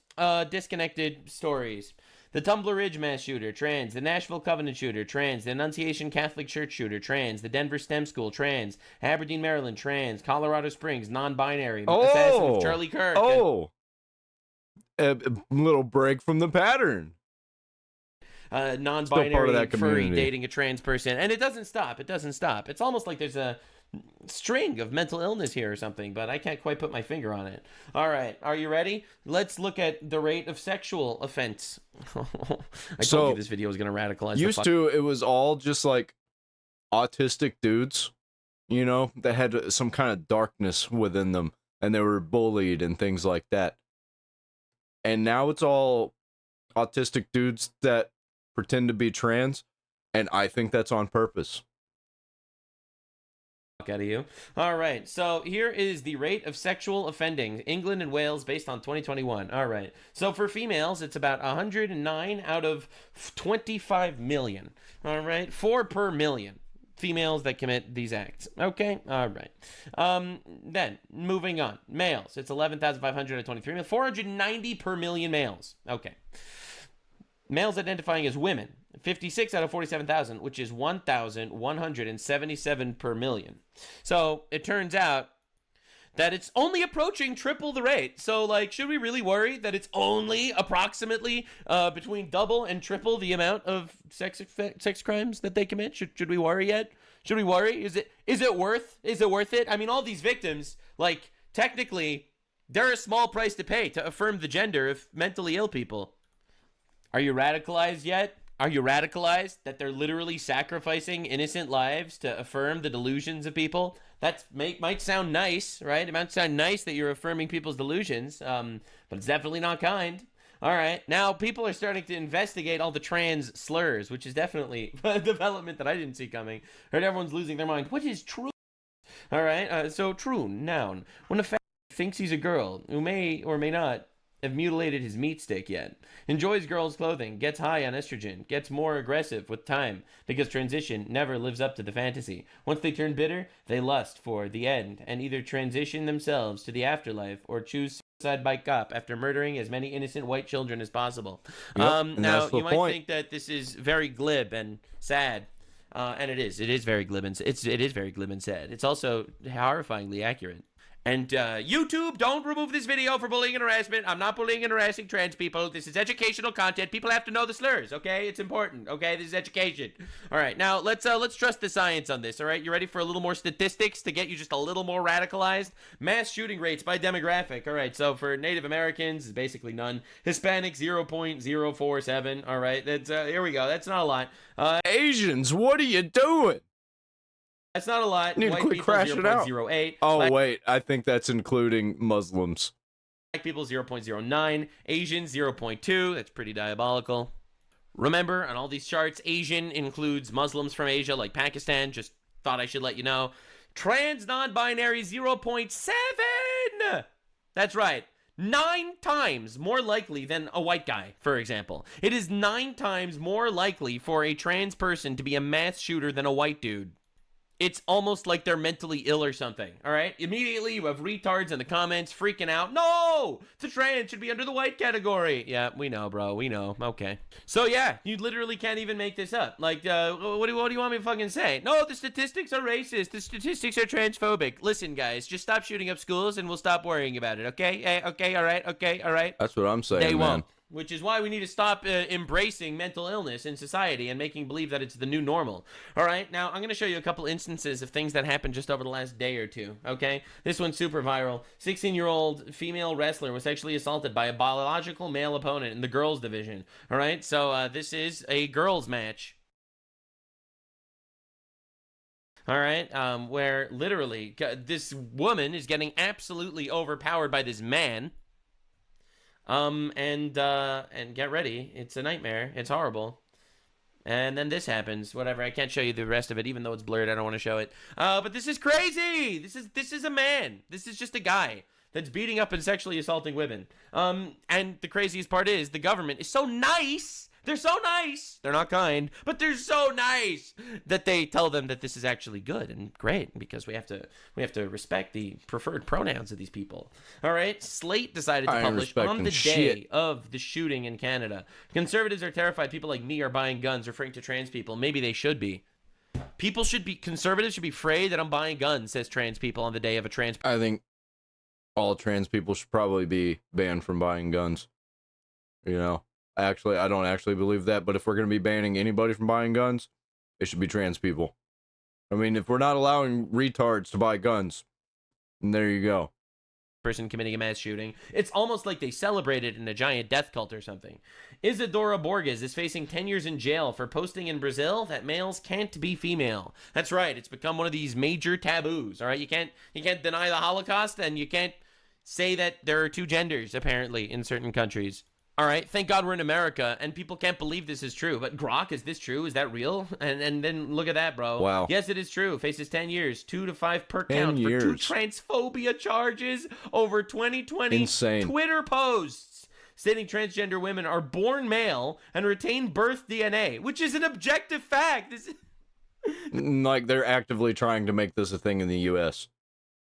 disconnected stories. The Tumbler Ridge mass shooter, trans. The Nashville Covenant shooter, trans. The Annunciation Catholic Church shooter, trans. The Denver STEM School, trans. Aberdeen, Maryland, trans. Colorado Springs, non-binary. Assassin of Charlie Kirk. A little break from the pattern. Non-binary furry dating a trans person. And it doesn't stop. It doesn't stop. It's almost like there's a string of mental illness here or something, but I can't quite put my finger on it. All right, are you ready? Let's look at the rate of sexual offense. I told you this video was going to radicalize it was all just like autistic dudes, you know, that had some kind of darkness within them, and they were bullied and things like that. And now it's all autistic dudes that pretend to be trans, and I think that's on purpose. Out of you. All right, so here is the rate of sexual offending, England and Wales, based on 2021. All right, so for females, it's about 109 out of 25 million. All right, 4 per million females that commit these acts. Okay, all right. Then moving on, males, it's 11,500 at 23 million, 490 per million males. Okay. Males identifying as women, 56 out of 47,000, which is 1,177 per million. So it turns out that it's only approaching triple the rate. So, like, should we really worry that it's only approximately between double and triple the amount of sex crimes that they commit? Should we worry yet? Should we worry? Is it worth it? I mean, all these victims, like, technically, they're a small price to pay to affirm the gender of mentally ill people. Are you radicalized yet? Are you radicalized that they're literally sacrificing innocent lives to affirm the delusions of people? That might sound nice, right? It might sound nice that you're affirming people's delusions, but it's definitely not kind. All right, now people are starting to investigate all the trans slurs, which is definitely a development that I didn't see coming. Heard everyone's losing their mind. What is true? All right, so true, noun. When a fat thinks he's a girl who may or may not have mutilated his meat stick yet, enjoys girls' clothing, gets high on estrogen, gets more aggressive with time, because transition never lives up to the fantasy. Once they turn bitter, they lust for the end, and either transition themselves to the afterlife or choose suicide by cop after murdering as many innocent white children as possible. Now, you might think that this is very glib and sad, and it is. It is very glib and it is very glib and sad. It's also horrifyingly accurate. And YouTube, don't remove this video for bullying and harassment. I'm not bullying and harassing trans people. This is educational content. People have to know the slurs, okay? It's important, okay? This is education. All right, now let's trust the science on this, all right? You ready for a little more statistics to get you just a little more radicalized? Mass shooting rates by demographic. All right, so for Native Americans, it's basically none. Hispanic, 0.047. All right, that's here we go. That's not a lot. Asians, what are you doing? That's not a lot. You need to quit crashing it out. 0.08. Oh, wait. I think that's including Muslims. Black people, 0.09. Asians, 0.2. That's pretty diabolical. Remember, on all these charts, Asian includes Muslims from Asia, like Pakistan. Just thought I should let you know. Trans non-binary, 0.7. That's right. 9 times more likely than a white guy, for example. It is 9 times more likely for a trans person to be a mass shooter than a white dude. It's almost like they're mentally ill or something, all right? Immediately, you have retards in the comments freaking out. No! The trans should be under the white category. Yeah, we know, bro. We know. Okay. So, yeah, you literally can't even make this up. Like, what do you want me to fucking say? No, the statistics are racist. The statistics are transphobic. Listen, guys, just stop shooting up schools and we'll stop worrying about it, okay? Okay, all right, okay, all right. That's what I'm saying, They man. won't. Which is why we need to stop embracing mental illness in society and making believe that it's the new normal. All right, now I'm going to show you a couple instances of things that happened just over the last day or two, okay? This one's super viral. 16-year-old female wrestler was sexually assaulted by a biological male opponent in the girls division. All right, so this is a girls match. All right, where literally this woman is getting absolutely overpowered by this man. And get ready. It's a nightmare. It's horrible. And then this happens. Whatever. I can't show you the rest of it, even though it's blurred. I don't want to show it. But this is crazy. This is a man. This is just a guy that's beating up and sexually assaulting women. And the craziest part is the government is so nice They're so nice. They're not kind, but they're so nice that they tell them that this is actually good and great because we have to respect the preferred pronouns of these people. All right. Slate decided to publish on the day of the shooting in Canada. Conservatives are terrified people like me are buying guns, referring to trans people. Maybe they should be. Conservatives should be afraid that I'm buying guns, says trans people on the day of a trans. I think all trans people should probably be banned from buying guns. You know, actually, I don't actually believe that, but if we're going to be banning anybody from buying guns, it should be trans people. I mean, if we're not allowing retards to buy guns, then there you go. Person committing a mass shooting. It's almost like they celebrated in a giant death cult or something. Isadora Borges is facing 10 years in jail for posting in Brazil that males can't be female. That's right. It's become one of these major taboos. All right. You can't deny the Holocaust, and you can't say that there are two genders, apparently, in certain countries. All right, thank God we're in America, and people can't believe this is true. But Grok, is this true? Is that real? And then look at that, bro. Wow. Yes, it is true. Faces 10 years, 2 to 5 per count for 2 transphobia charges over 2020 Insane. Twitter posts stating transgender women are born male and retain birth DNA, which is an objective fact. Like they're actively trying to make this a thing in the U.S.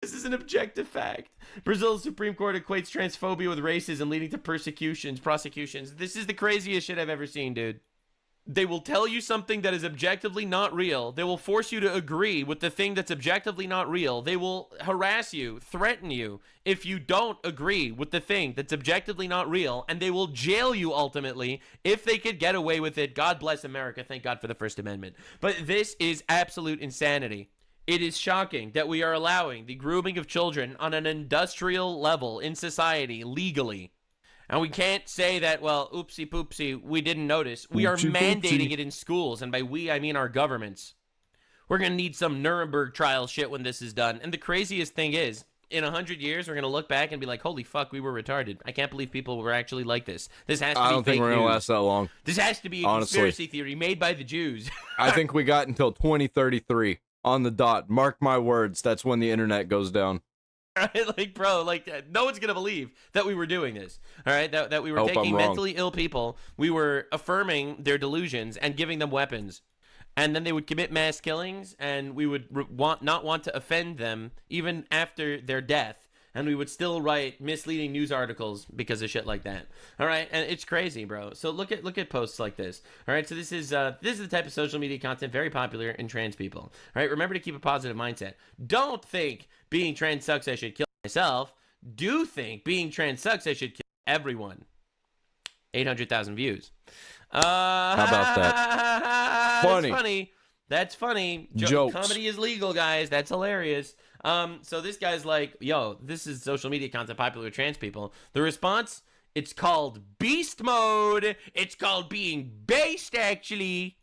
This is an objective fact. Brazil's Supreme Court equates transphobia with racism, leading to prosecutions. This is the craziest shit I've ever seen, dude. They will tell you something that is objectively not real. They will force you to agree with the thing that's objectively not real. They will harass you, threaten you if you don't agree with the thing that's objectively not real, and they will jail you ultimately if they could get away with it. God bless America. Thank God for the First Amendment. But this is absolute insanity. It is shocking that we are allowing the grooming of children on an industrial level in society legally. And we can't say that, well, oopsie poopsie, we didn't notice. We are mandating it in schools, and by we, I mean our governments. We're going to need some Nuremberg trial shit when this is done. And the craziest thing is, in 100 years, we're going to look back and be like, holy fuck, we were retarded. I can't believe people were actually like this. This has to be fake news. I don't think we're going to last that long. This has to be a conspiracy theory made by the Jews. I think we got until 2033. On the dot. Mark my words. That's when the internet goes down. Right? Like, bro, like, no one's going to believe that we were doing this. All right? That we were taking mentally ill people. We were affirming their delusions and giving them weapons. And then they would commit mass killings, and we would not want to offend them even after their death. And we would still write misleading news articles because of shit like that. All right, and it's crazy, bro. So look at posts like this. All right, so this is the type of social media content very popular in trans people. All right, remember to keep a positive mindset. Don't think being trans sucks, I should kill myself. Do think being trans sucks, I should kill everyone. 800,000 views. How about that? Funny. That's funny. That's funny. Jokes. Comedy is legal, guys. That's hilarious. So this guy's like, yo, this is social media content popular with trans people. The response, it's called beast mode. It's called being based, actually.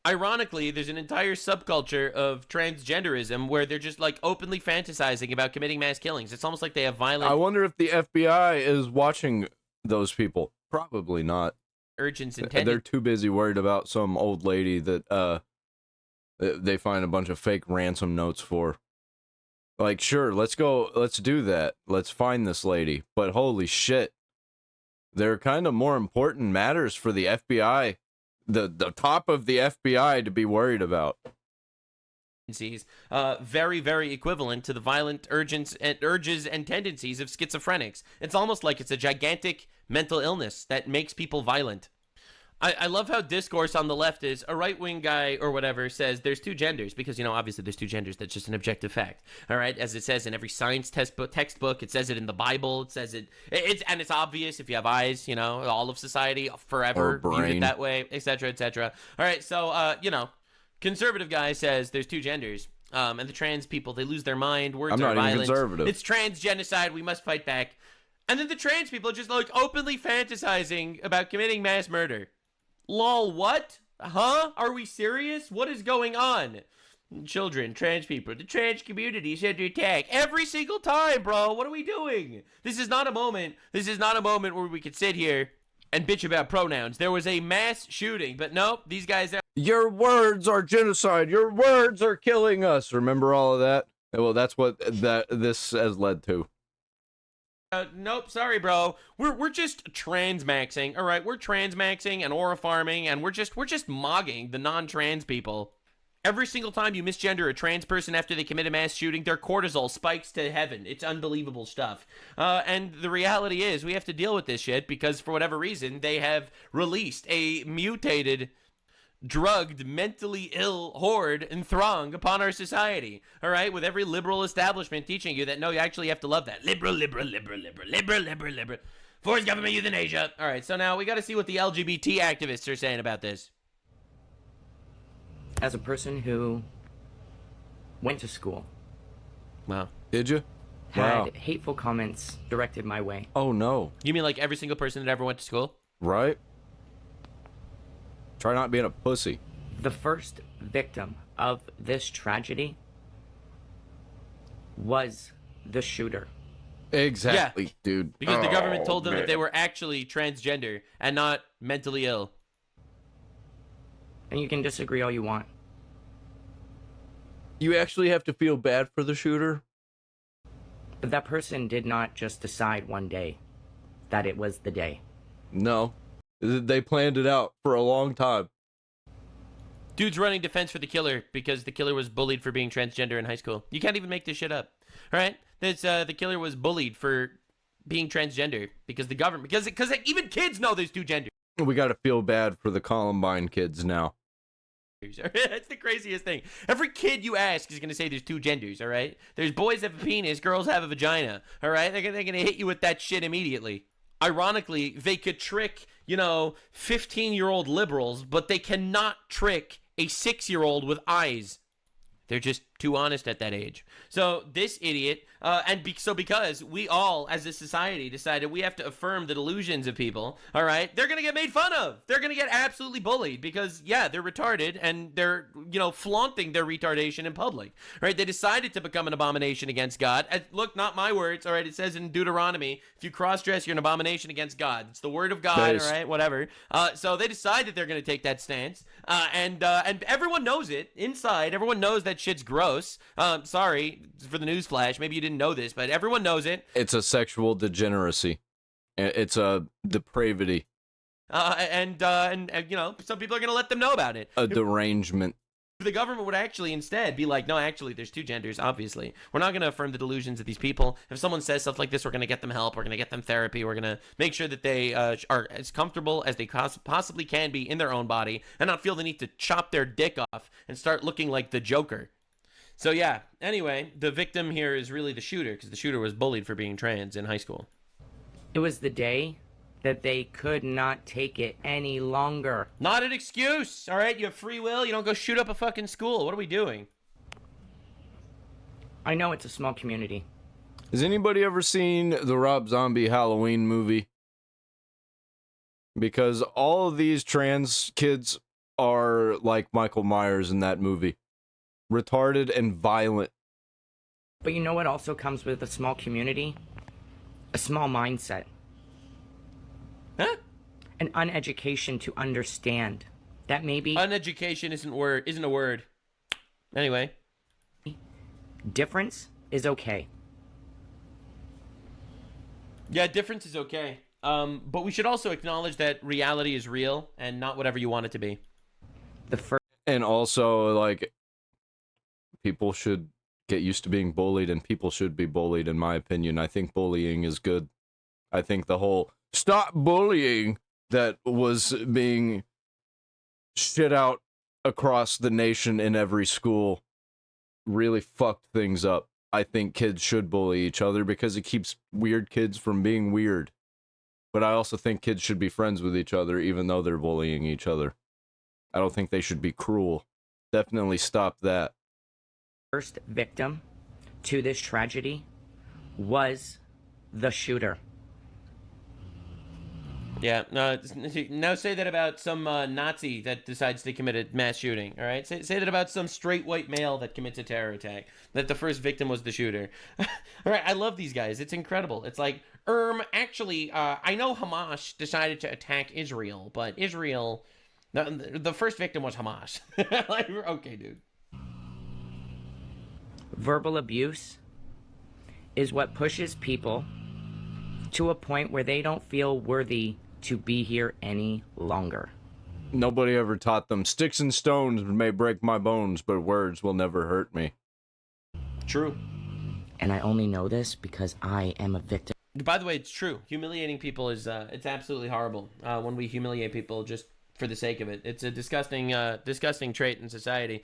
Ironically, there's an entire subculture of transgenderism where they're just like openly fantasizing about committing mass killings. It's almost like they have violent... I wonder if the FBI is watching those people. Probably not. Urgent intended. They're too busy worried about some old lady that they find a bunch of fake ransom notes for. Like, sure, let's do that. Let's find this lady. But holy shit, there are kind of more important matters for the FBI, the top of the FBI to be worried about. Very, very equivalent to the violent urges and tendencies of schizophrenics. It's almost like it's a gigantic mental illness that makes people violent. I love how discourse on the left is a right-wing guy or whatever says there's two genders because, you know, obviously there's two genders. That's just an objective fact. All right. As it says in every science textbook, it says it in the Bible. It says it's obvious if you have eyes, you know, all of society forever viewed it that way, etc., etc. All right. So, you know, conservative guy says there's two genders. And the trans people, they lose their mind. Words are violent. I'm not even conservative. It's trans genocide. We must fight back. And then the trans people are just like openly fantasizing about committing mass murder. Lol, what? Huh? Are we serious? What is going on? Children, trans people, the trans community is under attack every single time, bro. What are we doing? This is not a moment. This is not a moment where we could sit here and bitch about pronouns. There was a mass shooting, but nope, these guys are... Your words are genocide. Your words are killing us. Remember all of that? Well, that's what this has led to. Nope, sorry, bro. We're just transmaxing. All right, we're transmaxing and aura farming, and we're just mogging the non-trans people. Every single time you misgender a trans person after they commit a mass shooting, their cortisol spikes to heaven. It's unbelievable stuff. And the reality is we have to deal with this shit because for whatever reason, they have released a mutated, drugged, mentally ill horde and throng upon our society. All right? With every liberal establishment teaching you that, no, you actually have to love that. Liberal. Forced government euthanasia. All right, so now we got to see what the LGBT activists are saying about this. As a person who went to school. Wow. Did you? Had hateful comments directed my way. Oh, no. You mean like every single person that ever went to school? Right? Try not being a pussy. The first victim of this tragedy was the shooter. Exactly, dude. Because the government told them that they were actually transgender and not mentally ill. And you can disagree all you want. You actually have to feel bad for the shooter? But that person did not just decide one day that it was the day. No. They planned it out for a long time. Dude's running defense for the killer because the killer was bullied for being transgender in high school. You can't even make this shit up. All right? The killer was bullied for being transgender because the government... Because even kids know there's two genders. We got to feel bad for the Columbine kids now. That's the craziest thing. Every kid you ask is going to say there's two genders, all right? There's boys have a penis, girls have a vagina, all right? They're going to hit you with that shit immediately. Ironically, they could trick, 15-year-old liberals, but they cannot trick a 6-year-old with eyes. They're just too honest at that age. So this idiot, because we all, as a society, decided we have to affirm the delusions of people, all right, they're going to get made fun of. They're going to get absolutely bullied because, yeah, they're retarded and they're, flaunting their retardation in public, right? They decided to become an abomination against God. Look, not my words, all right? It says in Deuteronomy, if you cross-dress, you're an abomination against God. It's the word of God, all right? Whatever. So they decided they're going to take that stance, and everyone knows it. Inside, everyone knows that shit's gross. Sorry for the news flash. Maybe you didn't know this, but everyone knows it. It's a sexual degeneracy. It's a depravity. And some people are going to let them know about it. A derangement. The government would actually instead be like, no, actually, there's two genders, obviously. We're not going to affirm the delusions of these people. If someone says stuff like this, we're going to get them help. We're going to get them therapy. We're going to make sure that they are as comfortable as they possibly can be in their own body and not feel the need to chop their dick off and start looking like the Joker. So, yeah, anyway, the victim here is really the shooter because the shooter was bullied for being trans in high school. It was the day that they could not take it any longer. Not an excuse, all right? You have free will. You don't go shoot up a fucking school. What are we doing? I know it's a small community. Has anybody ever seen the Rob Zombie Halloween movie? Because all of these trans kids are like Michael Myers in that movie. Retarded and violent. But you know what also comes with a small community? A small mindset. Huh? An uneducation to understand that maybe uneducation isn't a word. Anyway, difference is okay. Yeah, difference is okay. But we should also acknowledge that reality is real and not whatever you want it to be. And also, like, people should get used to being bullied, and people should be bullied, in my opinion. I think bullying is good. I think the whole stop bullying that was being shit out across the nation in every school really fucked things up. I think kids should bully each other because it keeps weird kids from being weird. But I also think kids should be friends with each other even though they're bullying each other. I don't think they should be cruel. Definitely stop that. First victim to this tragedy was the shooter. Yeah, now say that about some Nazi that decides to commit a mass shooting, all right? Say that about some straight white male that commits a terror attack, that the first victim was the shooter. All right, I love these guys. It's incredible. It's like, actually, I know Hamas decided to attack Israel, but Israel, the first victim was Hamas. Like, okay, dude. Verbal abuse is what pushes people to a point where they don't feel worthy to be here any longer. Nobody ever taught them, sticks and stones may break my bones, but words will never hurt me. True. And I only know this because I am a victim. By the way, it's true. Humiliating people is, it's absolutely horrible when we humiliate people just for the sake of it. It's a disgusting, disgusting trait in society.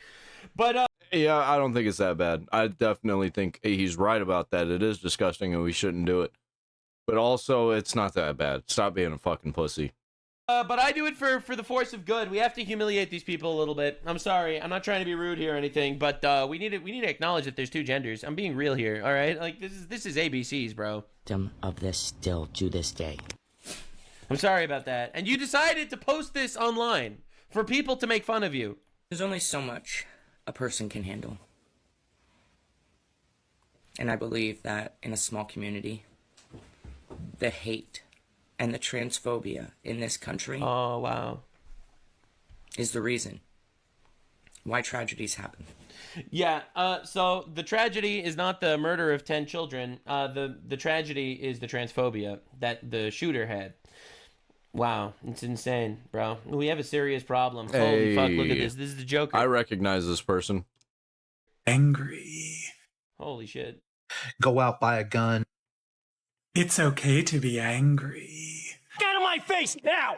But, yeah, I don't think it's that bad. I definitely think he's right about that. It is disgusting and we shouldn't do it. But also, it's not that bad. Stop being a fucking pussy. but I do it for the force of good. We have to humiliate these people a little bit. I'm sorry. I'm not trying to be rude here or anything, but we need to acknowledge that there's two genders. I'm being real here, all right? Like, this is ABCs, bro. Of this still to this day. I'm sorry about that. And you decided to post this online for people to make fun of you. There's only so much a person can handle. And I believe that in a small community, the hate and the transphobia in this country is the reason why tragedies happen. Yeah, so the tragedy is not the murder of 10 children. The tragedy is the transphobia that the shooter had. Wow, it's insane, bro. We have a serious problem. Holy fuck, look at this. This is the Joker. I recognize this person. Angry. Holy shit. Go out, buy a gun. It's okay to be angry. Get out of my face now!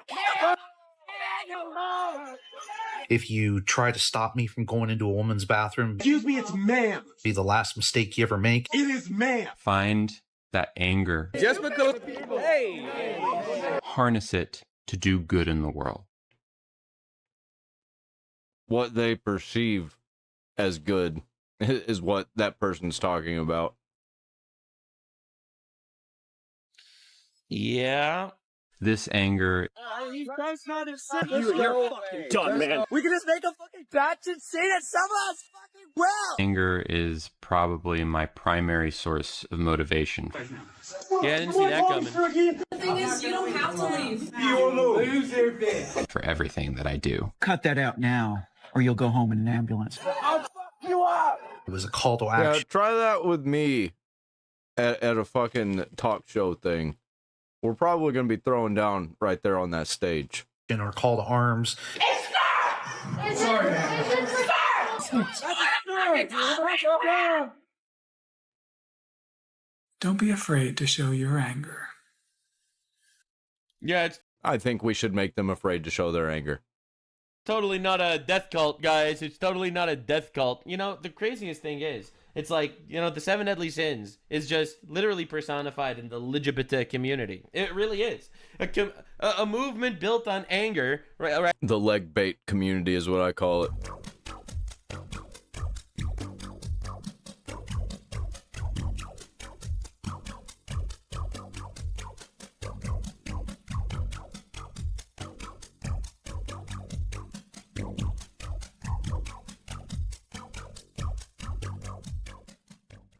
If you try to stop me from going into a woman's bathroom, Excuse me, it's ma'am. be the last mistake you ever make. It is ma'am. Find that anger. Just because. Hey! Harness it to do good in the world. What they perceive as good is what that person's talking about. Yeah. This anger. You guys not accept You're fucking done, man. We can just make a fucking batch and say that some of us fucking well. Anger is probably my primary source of motivation. Yeah, I didn't see that coming. The thing is, you don't have to leave. You loser, bitch. For everything that I do. Cut that out now, or you'll go home in an ambulance. I'll fuck you up. It was a call to action. Yeah, try that with me at a fucking talk show thing. We're probably going to be throwing down right there on that stage. In our call to arms. Sorry, man. Don't be afraid to show your anger. Yeah, it's I think we should make them afraid to show their anger. totally not a death cult, guys. It's totally not a death cult. You know, the craziest thing is, it's like, you know, the 7 deadly sins is just literally personified in the LGBT community. It really is. A movement built on anger, right? The leg bait community is what I call it.